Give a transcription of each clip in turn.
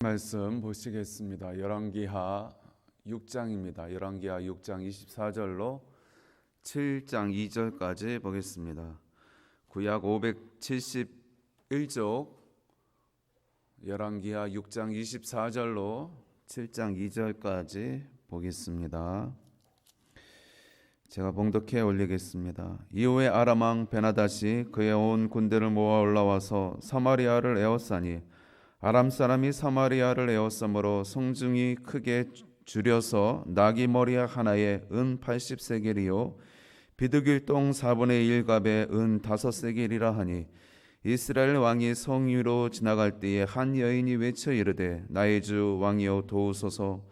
말씀 보시겠습니다. 열왕기하 6장입니다. 열왕기하 6장 24절로 7장 2절까지 보겠습니다. 구약 571쪽 열왕기하 6장 24절로 7장 2절까지 보겠습니다. 제가 봉독해 올리겠습니다. 이후에 아람 왕 베나닷이 그의 온 군대를 모아 올라와서 사마리아를 에워싸니 아람 사람이 사마리아를 에워싸므로 성중이 크게 줄여서 나귀 머리 하나에 은 80세겔이요 비두길 똥 4분의 1갑에 은 5세겔이라 하니 이스라엘 왕이 성 위로 지나갈 때에 한 여인이 외쳐 이르되 나의 주 왕이여 도우소서.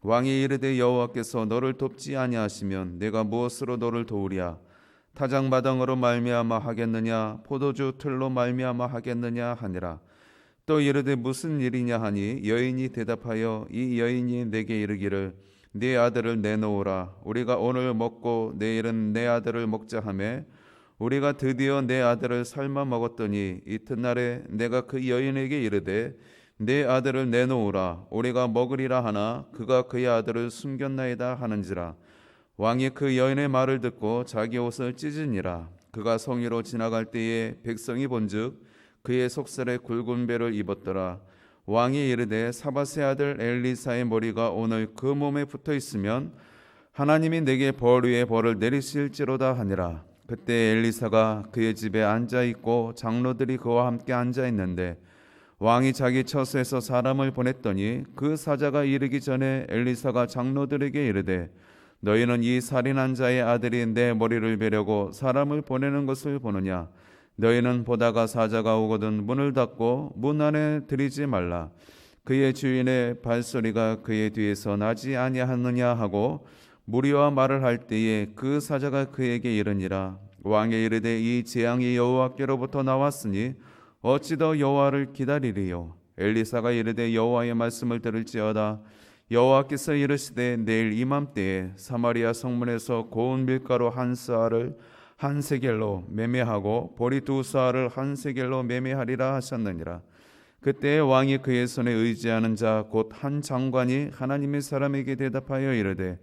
왕이 이르되 여호와께서 너를 돕지 아니하시면 내가 무엇으로 너를 도우랴? 타작마당으로 말미암아 하겠느냐 포도주 틀로 말미암아 하겠느냐 하니라. 또 이르되 무슨 일이냐 하니 여인이 대답하여 이 여인이 내게 이르기를 네 아들을 내놓으라. 우리가 오늘 먹고 내일은 내 아들을 먹자 하매 우리가 드디어 내 아들을 삶아 먹었더니 이튿날에 내가 그 여인에게 이르되 내 아들을 내놓으라. 우리가 먹으리라 하나 그가 그의 아들을 숨겼나이다 하는지라. 왕이 그 여인의 말을 듣고 자기 옷을 찢으니라. 그가 성위로 지나갈 때에 백성이 본즉 그의 속살에 굵은 배를 입었더라. 왕이 이르되 사밧의 아들 엘리사의 머리가 오늘 그 몸에 붙어 있으면 하나님이 내게 벌 위에 벌을 내리실지로다 하니라. 그때 엘리사가 그의 집에 앉아 있고 장로들이 그와 함께 앉아 있는데 왕이 자기 처소에서 사람을 보냈더니 그 사자가 이르기 전에 엘리사가 장로들에게 이르되 너희는 이 살인한 자의 아들이 내 머리를 베려고 사람을 보내는 것을 보느냐? 너희는 보다가 사자가 오거든 문을 닫고 문 안에 들이지 말라. 그의 주인의 발소리가 그의 뒤에서 나지 아니하느냐 하고 무리와 말을 할 때에 그 사자가 그에게 이르니라. 왕이 이르되 이 재앙이 여호와께로부터 나왔으니 어찌 더 여호와를 기다리리요? 엘리사가 이르되 여호와의 말씀을 들을지어다. 여호와께서 이르시되 내일 이맘때에 사마리아 성문에서 고운 밀가루 한 스아를 한 세겔로 매매하고 보리 2스아를 한 세겔로 매매하리라 하셨느니라. 그때 왕이 그의 손에 의지하는 자 곧 한 장관이 하나님의 사람에게 대답하여 이르되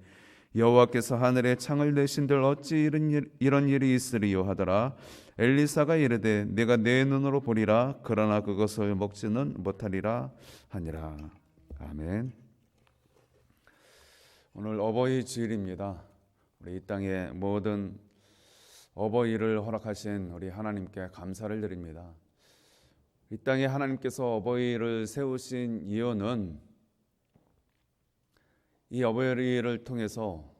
여호와께서 하늘에 창을 내신들 어찌 이런 일이 있으리요 하더라. 엘리사가 이르되 내가 내 눈으로 보리라. 그러나 그것을 먹지는 못하리라 하니라. 아멘. 오늘 어버이 주일입니다. 우리 이 땅의 모든 어버이를 허락하신 우리 하나님께 감사를 드립니다. 이 땅에 하나님께서 어버이를 세우신 이유는 이 어버이를 통해서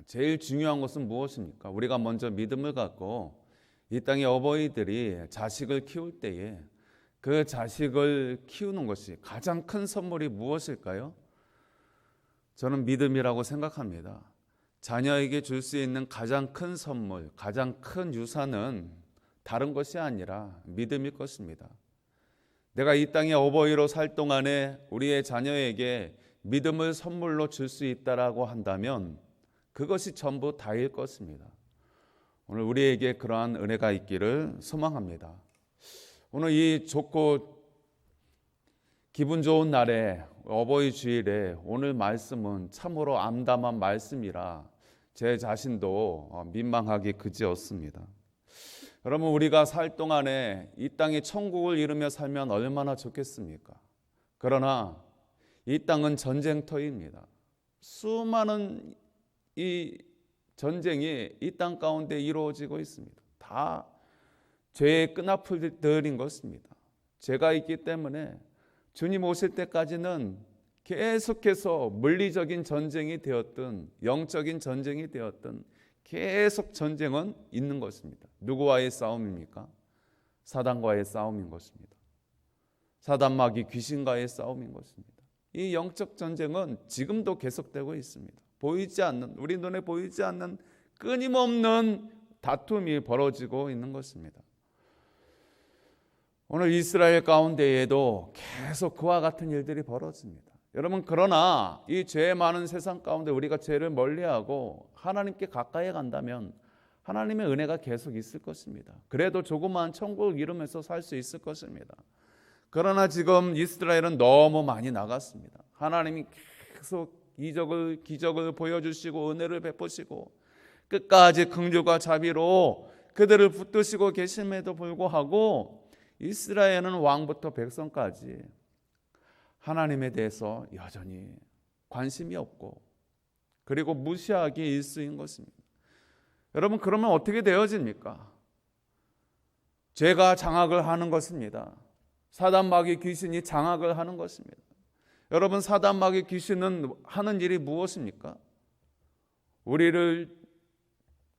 제일 중요한 것은 무엇입니까? 우리가 먼저 믿음을 갖고 이 땅의 어버이들이 자식을 키울 때에 그 자식을 키우는 것이 가장 큰 선물이 무엇일까요? 저는 믿음이라고 생각합니다. 자녀에게 줄 수 있는 가장 큰 선물, 가장 큰 유산은 다른 것이 아니라 믿음일 것입니다. 내가 이 땅의 어버이로 살 동안에 우리의 자녀에게 믿음을 선물로 줄 수 있다라고 한다면 그것이 전부 다일 것입니다. 오늘 우리에게 그러한 은혜가 있기를 소망합니다. 오늘 이 좋고 기분 좋은 날에 어버이 주일에 오늘 말씀은 참으로 암담한 말씀이라 제 자신도 민망하기 그지없습니다. 여러분, 우리가 살 동안에 이 땅에 천국을 이루며 살면 얼마나 좋겠습니까? 그러나 이 땅은 전쟁터입니다. 수많은 이 전쟁이 이 땅 가운데 이루어지고 있습니다. 다 죄의 끈앞들인 것입니다. 죄가 있기 때문에 주님 오실 때까지는 계속해서 물리적인 전쟁이 되었든 영적인 전쟁이 되었든 계속 전쟁은 있는 것입니다. 누구와의 싸움입니까? 사단과의 싸움인 것입니다. 사단마귀 귀신과의 싸움인 것입니다. 이 영적 전쟁은 지금도 계속되고 있습니다. 보이지 않는, 우리 눈에 보이지 않는 끊임없는 다툼이 벌어지고 있는 것입니다. 오늘 이스라엘 가운데에도 계속 그와 같은 일들이 벌어집니다. 여러분, 그러나 이 죄 많은 세상 가운데 우리가 죄를 멀리하고 하나님께 가까이 간다면 하나님의 은혜가 계속 있을 것입니다. 그래도 조그마한 천국을 이루면서 살 수 있을 것입니다. 그러나 지금 이스라엘은 너무 많이 나갔습니다. 하나님이 계속 이적을 기적을 보여주시고 은혜를 베푸시고 끝까지 긍휼과 자비로 그들을 붙드시고 계심에도 불구하고 이스라엘은 왕부터 백성까지 하나님에 대해서 여전히 관심이 없고 그리고 무시하기 일쑤인 것입니다. 여러분, 그러면 어떻게 되어집니까? 죄가 장악을 하는 것입니다. 사단 마귀 귀신이 장악을 하는 것입니다. 여러분, 사단 마귀 귀신은 하는 일이 무엇입니까? 우리를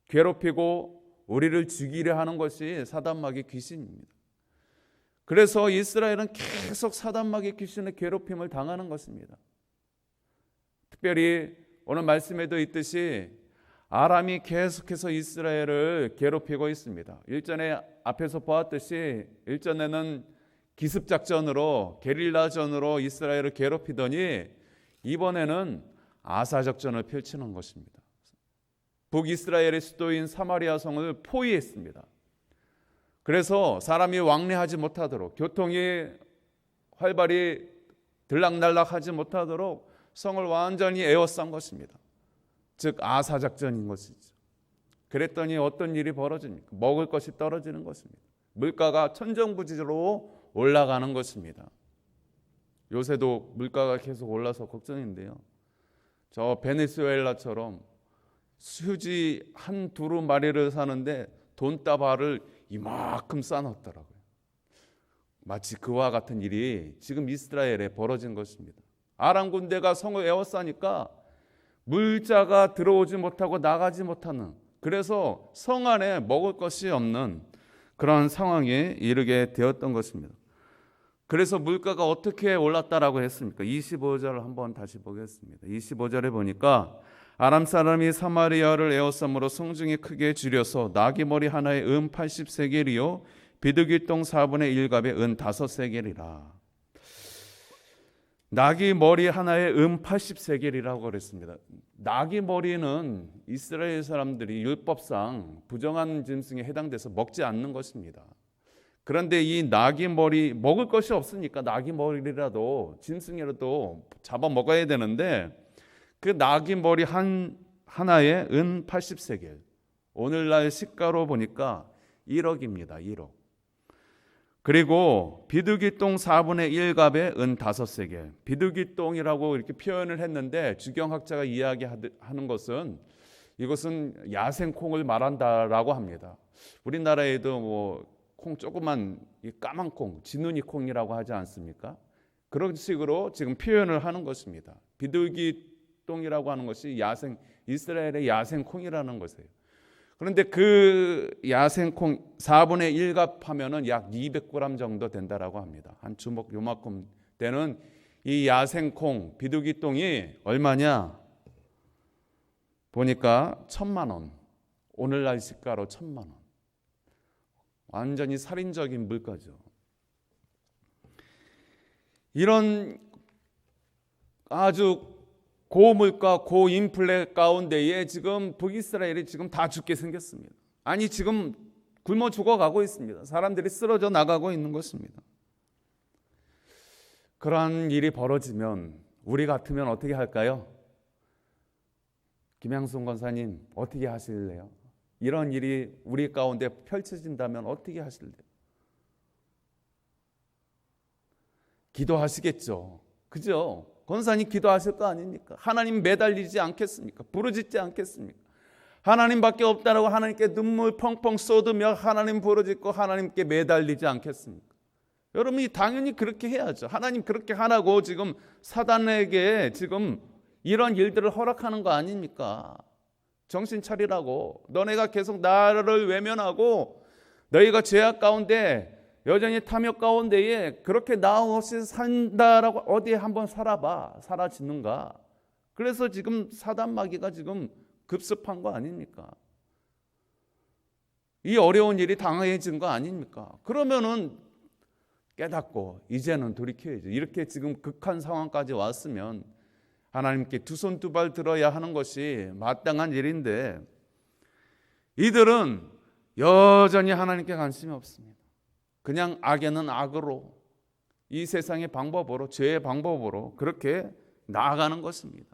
괴롭히고 우리를 죽이려 하는 것이 사단 마귀 귀신입니다. 그래서 이스라엘은 계속 사단 마귀 귀신의 괴롭힘을 당하는 것입니다. 특별히 오늘 말씀에도 있듯이 아람이 계속해서 이스라엘을 괴롭히고 있습니다. 일전에 앞에서 보았듯이 일전에는 기습작전으로 게릴라전으로 이스라엘을 괴롭히더니 이번에는 아사작전을 펼치는 것입니다. 북이스라엘의 수도인 사마리아 성을 포위했습니다. 그래서 사람이 왕래하지 못하도록 교통이 활발히 들락날락하지 못하도록 성을 완전히 에워싼 것입니다. 즉 아사작전인 것이죠. 그랬더니 어떤 일이 벌어집니까? 먹을 것이 떨어지는 것입니다. 물가가 천정부지로 올라가는 것입니다. 요새도 물가가 계속 올라서 걱정인데요. 저 베네수엘라처럼 수지 한 두루마리를 사는데 돈다발을 이만큼 쌓아놨더라고요. 마치 그와 같은 일이 지금 이스라엘에 벌어진 것입니다. 아람 군대가 성을 에워싸니까 물자가 들어오지 못하고 나가지 못하는, 그래서 성 안에 먹을 것이 없는 그런 상황에 이르게 되었던 것입니다. 그래서 물가가 어떻게 올랐다라고 했습니까? 25절을 한번 다시 보겠습니다. 25절에 보니까 아람 사람이 사마리아를 에워싸므로 성중이 크게 줄여서 나귀머리 하나에 80세겔이요 비두기똥 4분의 1갑에 5세겔이라. 나귀머리 하나에 80세겔이라고 그랬습니다. 나귀머리는 이스라엘 사람들이 율법상 부정한 짐승에 해당돼서 먹지 않는 것입니다. 그런데 이 나귀머리, 먹을 것이 없으니까 나귀머리라도 짐승이라도 잡아 먹어야 되는데 그 나귀머리 하나에 80세겔, 오늘날 시가로 보니까 1억입니다. 1억. 그리고 비두기똥 4분의 1갑에 5세겔. 비두기똥이라고 이렇게 표현을 했는데 주경학자가 이야기하는 것은 이것은 야생콩을 말한다라고 합니다. 우리나라에도 뭐 콩 조그만 까만 콩, 지눈이 콩이라고 하지 않습니까? 그런 식으로 지금 표현을 하는 것입니다. 비둘기똥이라고 하는 것이 이스라엘의 야생콩이라는 것이에요. 그런데 그 야생콩 4분의 1갑 하면은 약 200g 정도 된다라고 합니다. 한 주먹 요만큼 되는 이 야생콩, 비둘기똥이 얼마냐? 보니까 1,000만 원. 오늘날 시가로 1,000만 원. 완전히 살인적인 물가죠. 이런 아주 고물가, 고인플레 가운데에 지금 북이스라엘이 지금 다 죽게 생겼습니다. 아니 지금 굶어 죽어가고 있습니다. 사람들이 쓰러져 나가고 있는 것입니다. 그러한 일이 벌어지면 우리 같으면 어떻게 할까요? 김양순 권사님 어떻게 하실래요? 이런 일이 우리 가운데 펼쳐진다면 어떻게 하실래요? 기도하시겠죠. 그죠? 권사님 기도하실 거 아닙니까? 하나님 매달리지 않겠습니까? 부르짖지 않겠습니까? 하나님밖에 없다라고 하나님께 눈물 펑펑 쏟으며 하나님 부르짖고 하나님께 매달리지 않겠습니까? 여러분이 당연히 그렇게 해야죠. 하나님 그렇게 하라고 지금 사단에게 지금 이런 일들을 허락하는 거 아닙니까? 정신 차리라고. 너네가 계속 나를 외면하고 너희가 죄악 가운데 여전히 탐욕 가운데에 그렇게 나 없이 산다라고 어디에 한번 살아봐. 사라지는가? 그래서 지금 사단 마귀가 지금 급습한 거 아닙니까? 이 어려운 일이 당해진 거 아닙니까? 그러면은 깨닫고 이제는 돌이켜야죠. 이렇게 지금 극한 상황까지 왔으면 하나님께 두 손 두 발 들어야 하는 것이 마땅한 일인데 이들은 여전히 하나님께 관심이 없습니다. 그냥 악에는 악으로, 이 세상의 방법으로, 죄의 방법으로 그렇게 나아가는 것입니다.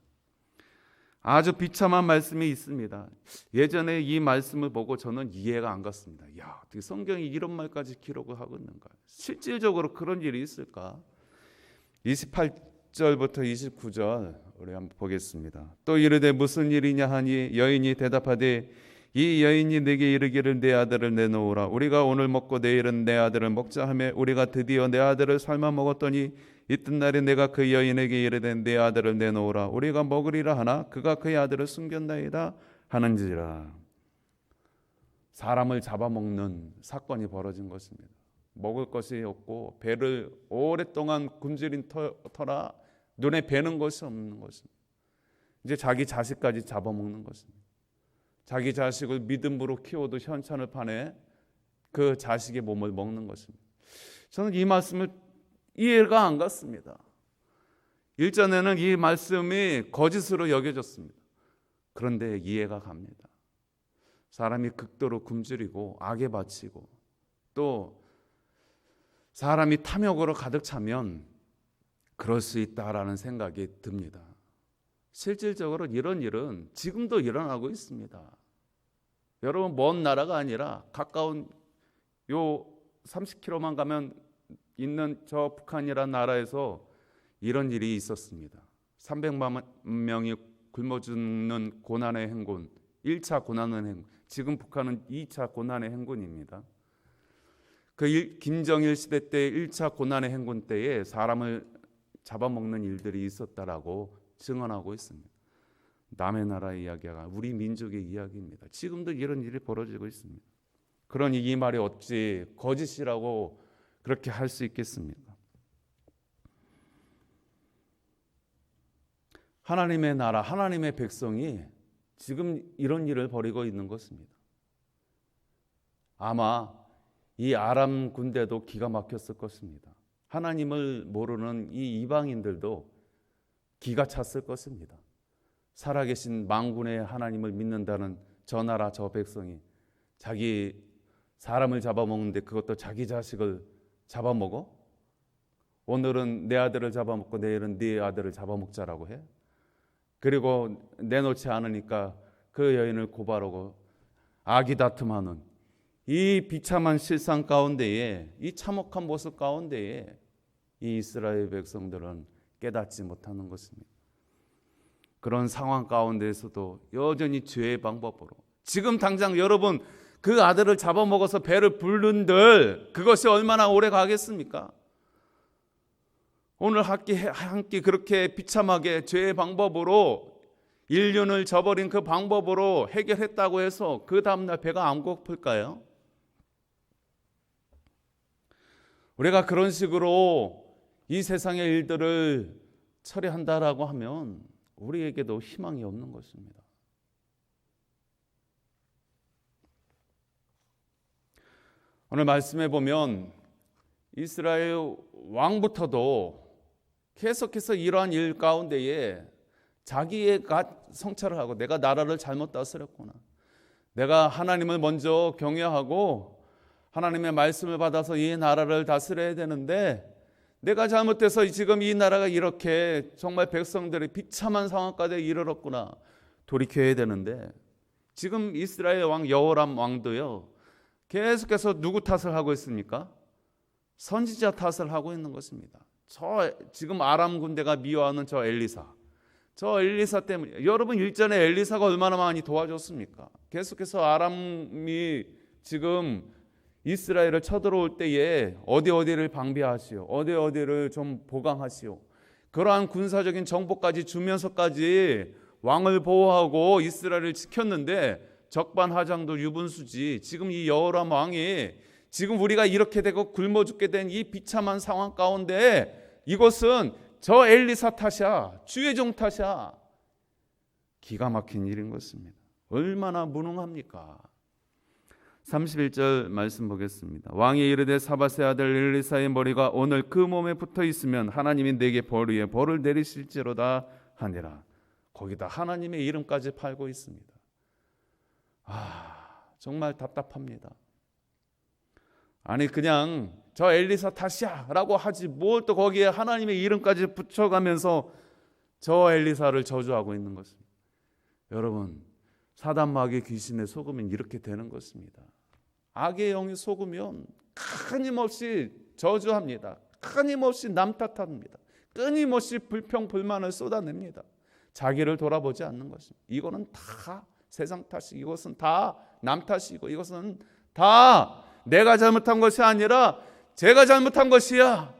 아주 비참한 말씀이 있습니다. 예전에 이 말씀을 보고 저는 이해가 안 갔습니다. 야, 어떻게 성경이 이런 말까지 기록을 하고 있는가? 실질적으로 그런 일이 있을까? 28절부터 29절 우리 한번 보겠습니다. 또 이르되 무슨 일이냐 하니 여인이 대답하되 이 여인이 내게 이르기를 내 아들을 내놓으라. 우리가 오늘 먹고 내일은 내 아들을 먹자 하며 우리가 드디어 내 아들을 삶아 먹었더니 이튿날에 내가 그 여인에게 이르되 내 아들을 내놓으라. 우리가 먹으리라 하나 그가 그의 아들을 숨겼나이다 하는지라. 사람을 잡아먹는 사건이 벌어진 것입니다. 먹을 것이 없고 배를 오랫동안 굶주린 터라 눈에 뵈는 것이 없는 것입니다. 이제 자기 자식까지 잡아먹는 것입니다. 자기 자식을 믿음으로 키워도 현찬을 파내 그 자식의 몸을 먹는 것입니다. 저는 이 말씀을 이해가 안 갔습니다. 일전에는 이 말씀이 거짓으로 여겨졌습니다. 그런데 이해가 갑니다. 사람이 극도로 굶주리고 악에 바치고 또 사람이 탐욕으로 가득 차면 그럴 수 있다라는 생각이 듭니다. 실질적으로 이런 일은 지금도 일어나고 있습니다. 여러분, 먼 나라가 아니라 가까운 요 30km만 가면 있는 저 북한이라는 나라에서 이런 일이 있었습니다. 300만 명이 굶어 죽는 고난의 행군, 1차 고난의 행군. 지금 북한은 2차 고난의 행군입니다. 김정일 시대 때 1차 고난의 행군 때에 사람을 잡아먹는 일들이 있었다라고 증언하고 있습니다. 남의 나라의 이야기가 우리 민족의 이야기입니다. 지금도 이런 일이 벌어지고 있습니다. 그러니 이 말이 어찌 거짓이라고 그렇게 할 수 있겠습니까? 하나님의 나라, 하나님의 백성이 지금 이런 일을 벌이고 있는 것입니다. 아마 이 아람 군대도 기가 막혔을 것입니다. 하나님을 모르는 이 이방인들도 기가 찼을 것입니다. 살아계신 만군의 하나님을 믿는다는 저 나라 저 백성이 자기 사람을 잡아먹는데 그것도 자기 자식을 잡아먹어? 오늘은 내 아들을 잡아먹고 내일은 네 아들을 잡아먹자라고 해? 그리고 내놓지 않으니까 그 여인을 고발하고 아기다툼하는 이 비참한 실상 가운데에, 이 참혹한 모습 가운데에 이 이스라엘 백성들은 깨닫지 못하는 것입니다. 그런 상황 가운데에서도 여전히 죄의 방법으로, 지금 당장 여러분 그 아들을 잡아먹어서 배를 부른들 그것이 얼마나 오래 가겠습니까? 오늘 한 끼 그렇게 비참하게 죄의 방법으로 인륜을 저버린 그 방법으로 해결했다고 해서 그 다음날 배가 안 고플까요? 우리가 그런 식으로 이 세상의 일들을 처리한다라고 하면 우리에게도 희망이 없는 것입니다. 오늘 말씀해 보면 이스라엘 왕부터도 계속해서 이러한 일 가운데에 자기가 성찰을 하고 내가 나라를 잘못 다스렸구나. 내가 하나님을 먼저 경외하고 하나님의 말씀을 받아서 이 나라를 다스려야 되는데 내가 잘못해서 지금 이 나라가 이렇게 정말 백성들이 비참한 상황까지 이르렀구나. 돌이켜야 되는데 지금 이스라엘 왕 여호람 왕도요. 계속해서 누구 탓을 하고 있습니까? 선지자 탓을 하고 있는 것입니다. 지금 아람 군대가 미워하는 저 엘리사 때문에 여러분 일전에 엘리사가 얼마나 많이 도와줬습니까? 계속해서 아람이 지금 이스라엘을 쳐들어올 때에 어디를 방비하시오, 어디를 좀 보강하시오. 그러한 군사적인 정보까지 주면서까지 왕을 보호하고 이스라엘을 지켰는데 적반하장도 유분수지. 지금 이 여호람 왕이 지금 우리가 이렇게 되고 굶어 죽게 된 이 비참한 상황 가운데 이것은 저 엘리사 탓이야, 주의 종 탓이야. 기가 막힌 일인 것입니다. 얼마나 무능합니까? 31절 말씀 보겠습니다. 왕이 이르되 사밧의 아들 엘리사의 머리가 오늘 그 몸에 붙어 있으면 하나님이 내게 벌 위에 벌을 내리실지로다 하니라. 거기다 하나님의 이름까지 팔고 있습니다. 정말 답답합니다. 아니 그냥 저 엘리사 탓이야 라고 하지 뭘 또 거기에 하나님의 이름까지 붙여가면서 저 엘리사를 저주하고 있는 것입니다. 여러분, 사단 마귀 귀신의 속으면 이렇게 되는 것입니다. 악의 영이 속으면 끊임없이 저주합니다. 끊임없이 남 탓합니다. 끊임없이 불평 불만을 쏟아냅니다. 자기를 돌아보지 않는 것입니다. 이거는 다 세상 탓이, 이것은 다 남 탓이고, 이것은 다 내가 잘못한 것이 아니라 제가 잘못한 것이야,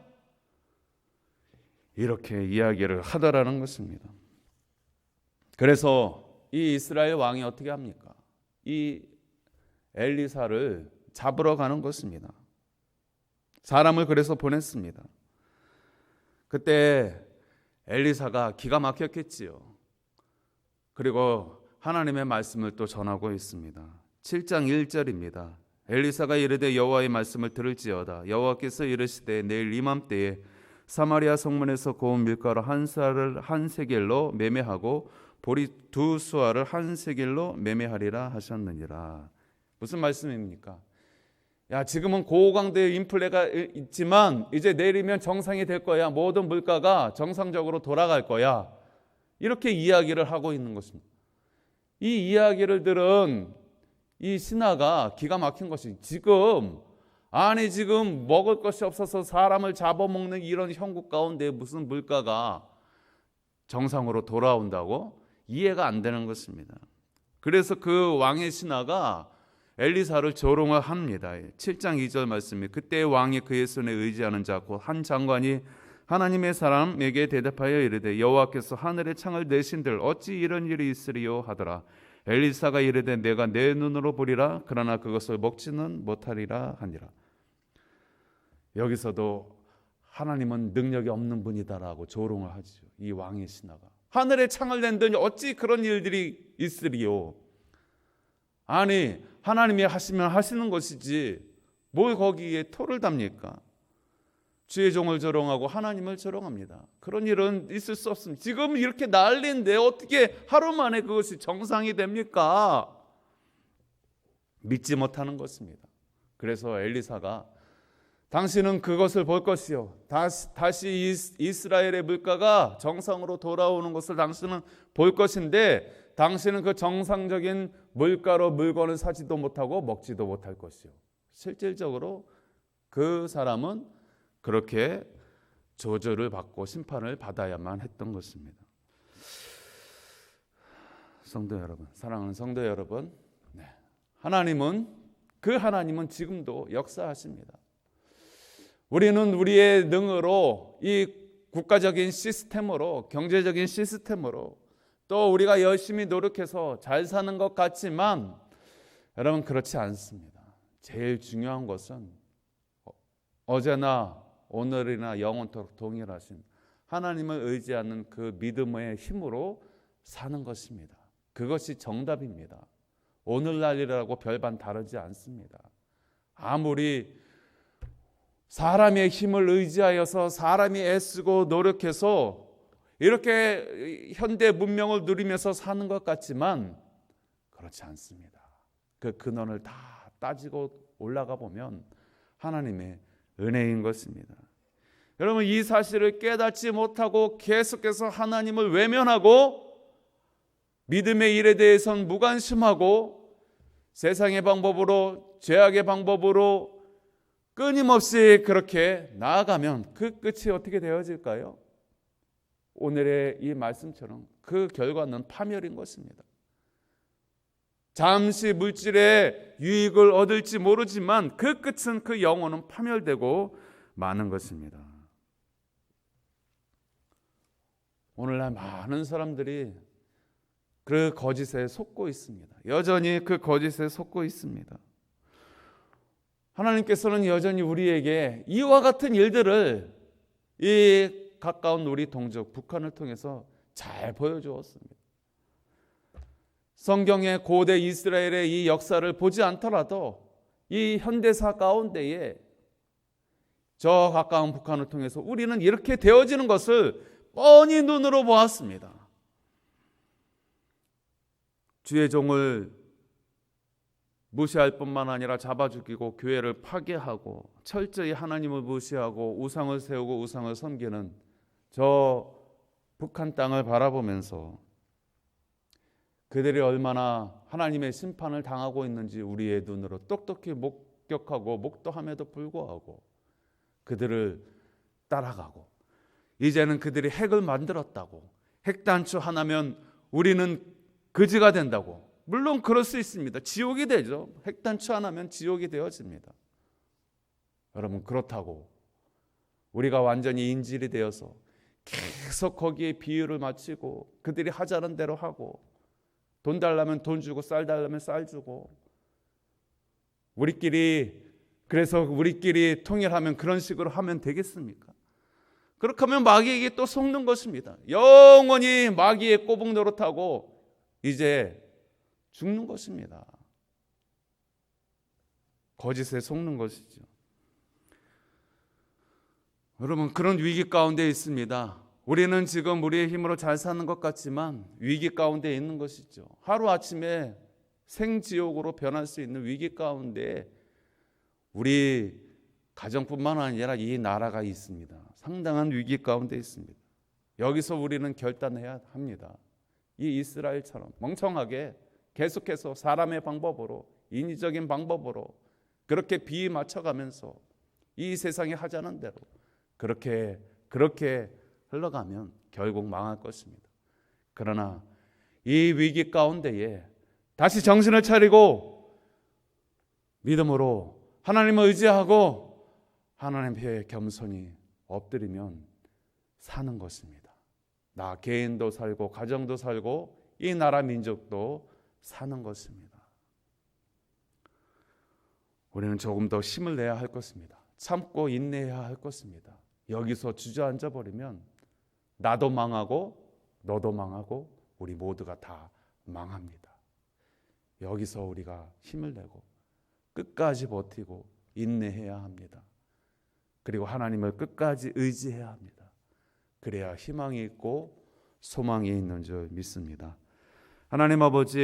이렇게 이야기를 하더라는 것입니다. 그래서 이 이스라엘 왕이 어떻게 합니까? 이 엘리사를 잡으러 가는 것입니다. 사람을 그래서 보냈습니다. 그때 엘리사가 기가 막혔겠지요. 그리고 하나님의 말씀을 또 전하고 있습니다. 7장 1절입니다. 엘리사가 이르되 여호와의 말씀을 들을지어다. 여호와께서 이르시되 내일 이맘때에 사마리아 성문에서 고운 밀가루 한 쌀을 한 세겔로 매매하고 보리 두 수알을 한 세겔로 매매하리라 하셨느니라. 무슨 말씀입니까? 야, 지금은 고강도의 인플레가 있지만 이제 내일이면 정상이 될 거야. 모든 물가가 정상적으로 돌아갈 거야. 이렇게 이야기를 하고 있는 것입니다. 이 이야기를 들은 이 신하가 기가 막힌 것이, 지금 먹을 것이 없어서 사람을 잡아먹는 이런 형국 가운데 무슨 물가가 정상으로 돌아온다고? 이해가 안 되는 것입니다. 그래서 그 왕의 신하가 엘리사를 조롱을 합니다. 7장 2절 말씀이, 그때 왕이 그의 손에 의지하는 자 곧 한 장관이 하나님의 사람에게 대답하여 이르되 여호와께서 하늘의 창을 내신들 어찌 이런 일이 있으리요 하더라. 엘리사가 이르되 내가 내 눈으로 보리라, 그러나 그것을 먹지는 못하리라 하니라. 여기서도 하나님은 능력이 없는 분이다라고 조롱을 하죠. 이 왕의 신하가 하늘의 창을 낸더니 어찌 그런 일들이 있으리요. 아니, 하나님이 하시면 하시는 것이지 뭘 거기에 토를 답니까? 주의 종을 조롱하고 하나님을 조롱합니다. 그런 일은 있을 수 없습니다. 지금 이렇게 난리인데 어떻게 하루 만에 그것이 정상이 됩니까? 믿지 못하는 것입니다. 그래서 엘리사가 당신은 그것을 볼 것이요, 다시 이스라엘의 물가가 정상으로 돌아오는 것을 당신은 볼 것인데 당신은 그 정상적인 물가로 물건을 사지도 못하고 먹지도 못할 것이요. 실질적으로 그 사람은 그렇게 저주를 받고 심판을 받아야만 했던 것입니다. 성도 여러분, 사랑하는 성도 여러분, 하나님은 지금도 역사하십니다. 우리는 우리의 능으로, 이 국가적인 시스템으로, 경제적인 시스템으로 또 우리가 열심히 노력해서 잘 사는 것 같지만 여러분, 그렇지 않습니다. 제일 중요한 것은 어제나 오늘이나 영원토록 동일하신 하나님을 의지하는 그 믿음의 힘으로 사는 것입니다. 그것이 정답입니다. 오늘날이라고 별반 다르지 않습니다. 아무리 사람의 힘을 의지하여서 사람이 애쓰고 노력해서 이렇게 현대 문명을 누리면서 사는 것 같지만 그렇지 않습니다. 그 근원을 다 따지고 올라가 보면 하나님의 은혜인 것입니다. 여러분, 이 사실을 깨닫지 못하고 계속해서 하나님을 외면하고 믿음의 일에 대해서는 무관심하고 세상의 방법으로, 죄악의 방법으로 끊임없이 그렇게 나아가면 그 끝이 어떻게 되어질까요? 오늘의 이 말씀처럼 그 결과는 파멸인 것입니다. 잠시 물질의 유익을 얻을지 모르지만 그 끝은, 그 영혼은 파멸되고 마는 것입니다. 오늘날 많은 사람들이 그 거짓에 속고 있습니다. 여전히 그 거짓에 속고 있습니다. 하나님께서는 여전히 우리에게 이와 같은 일들을 이 가까운 우리 동족 북한을 통해서 잘 보여주었습니다. 성경의 고대 이스라엘의 이 역사를 보지 않더라도 이 현대사 가운데에 저 가까운 북한을 통해서 우리는 이렇게 되어지는 것을 뻔히 눈으로 보았습니다. 주의 종을 무시할 뿐만 아니라 잡아 죽이고 교회를 파괴하고 철저히 하나님을 무시하고 우상을 세우고 우상을 섬기는 저 북한 땅을 바라보면서 그들이 얼마나 하나님의 심판을 당하고 있는지 우리의 눈으로 똑똑히 목격하고 목도함에도 불구하고 그들을 따라가고, 이제는 그들이 핵을 만들었다고, 핵단추 하나면 우리는 거지가 된다고. 물론 그럴 수 있습니다. 지옥이 되죠. 핵단추 하나면 지옥이 되어집니다. 여러분, 그렇다고 우리가 완전히 인질이 되어서 계속 거기에 비유를 맞추고 그들이 하자는 대로 하고, 돈 달라면 돈 주고 쌀 달라면 쌀 주고, 그래서 우리끼리 통일하면 그런 식으로 하면 되겠습니까? 그렇게 하면 마귀에게 또 속는 것입니다. 영원히 마귀의 꼬북 노릇하고 이제 죽는 것입니다. 거짓에 속는 것이죠. 여러분, 그런 위기 가운데 있습니다. 우리는 지금 우리의 힘으로 잘 사는 것 같지만 위기 가운데 있는 것이죠. 하루아침에 생지옥으로 변할 수 있는 위기 가운데 우리 가정뿐만 아니라 이 나라가 있습니다. 상당한 위기 가운데 있습니다. 여기서 우리는 결단해야 합니다. 이 이스라엘처럼 멍청하게 계속해서 사람의 방법으로, 인위적인 방법으로 그렇게 비위 맞춰가면서 이 세상에 하자는 대로 그렇게 흘러가면 결국 망할 것입니다. 그러나 이 위기 가운데에 다시 정신을 차리고 믿음으로 하나님을 의지하고 하나님 앞에 겸손히 엎드리면 사는 것입니다. 나 개인도 살고 가정도 살고 이 나라 민족도 사는 것입니다. 우리는 조금 더 힘을 내야 할 것입니다. 참고 인내해야 할 것입니다. 여기서 주저앉아 버리면 나도 망하고 너도 망하고 우리 모두가 다 망합니다. 여기서 우리가 힘을 내고 끝까지 버티고 인내해야 합니다. 그리고 하나님을 끝까지 의지해야 합니다. 그래야 희망이 있고 소망이 있는 줄 믿습니다. 하나님 아버지,